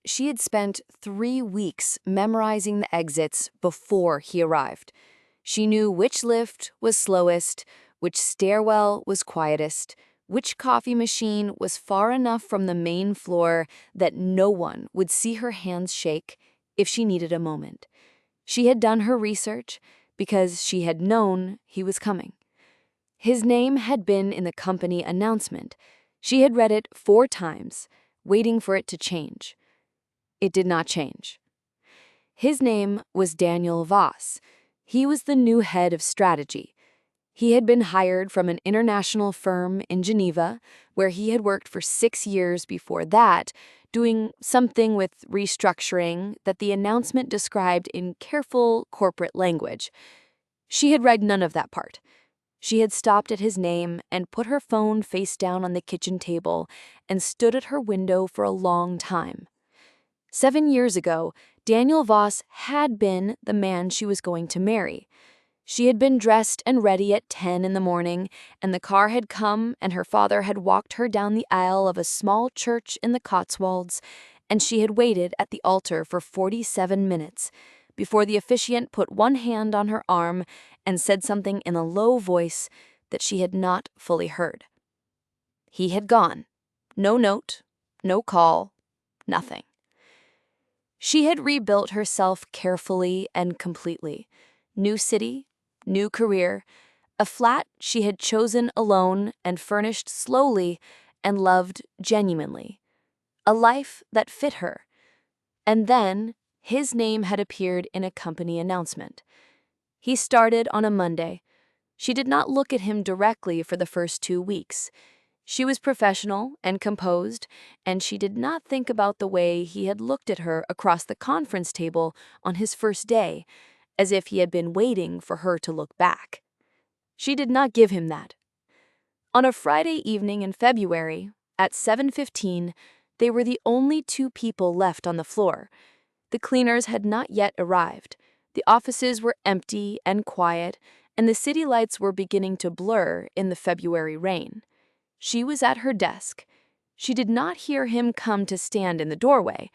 she had spent 3 weeks memorizing the exits before he arrived. She knew which lift was slowest, which stairwell was quietest, which coffee machine was far enough from the main floor that no one would see her hands shake if she needed a moment. She had done her research because she had known he was coming. His name had been in the company announcement. She had read it 4 times, waiting for it to change. It did not change. His name was Daniel Voss. He was the new head of strategy. He had been hired from an international firm in Geneva, where he had worked for 6 years before that, doing something with restructuring that the announcement described in careful corporate language. She had read none of that part. She had stopped at his name and put her phone face down on the kitchen table and stood at her window for a long time. 7 years ago, Daniel Voss had been the man she was going to marry. She had been dressed and ready at 10 in the morning, and the car had come and her father had walked her down the aisle of a small church in the Cotswolds, and she had waited at the altar for 47 minutes before the officiant put one hand on her arm and said something in a low voice that she had not fully heard. He had gone. No note, no call, nothing. She had rebuilt herself carefully and completely. New city, new career, a flat she had chosen alone and furnished slowly and loved genuinely. A life that fit her. And then his name had appeared in a company announcement. He started on a Monday. She did not look at him directly for the first 2 weeks. She was professional and composed, and she did not think about the way he had looked at her across the conference table on his first day, as if he had been waiting for her to look back. She did not give him that. On a Friday evening in February, at 7:15, they were the only 2 people left on the floor. The cleaners had not yet arrived. The offices were empty and quiet, and the city lights were beginning to blur in the February rain. She was at her desk. She did not hear him come to stand in the doorway.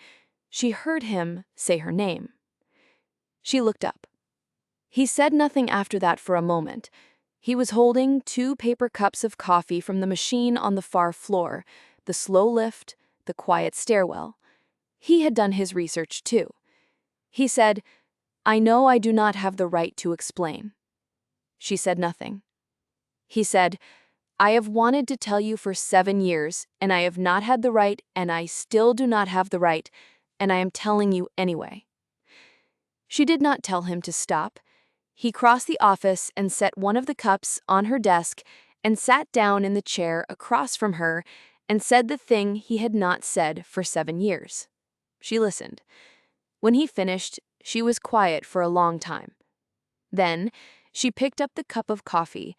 She heard him say her name. She looked up. He said nothing after that for a moment. He was holding 2 paper cups of coffee from the machine on the far floor, the slow lift, the quiet stairwell. He had done his research too. He said, "I know I do not have the right to explain." She said nothing. He said, "I have wanted to tell you for 7 years, and I have not had the right, and I still do not have the right, and I am telling you anyway." She did not tell him to stop. He crossed the office and set one of the cups on her desk and sat down in the chair across from her and said the thing he had not said for 7 years. She listened. When he finished, she was quiet for a long time. Then she picked up the cup of coffee,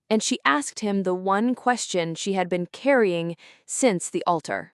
and she asked him the one question she had been carrying since the altar.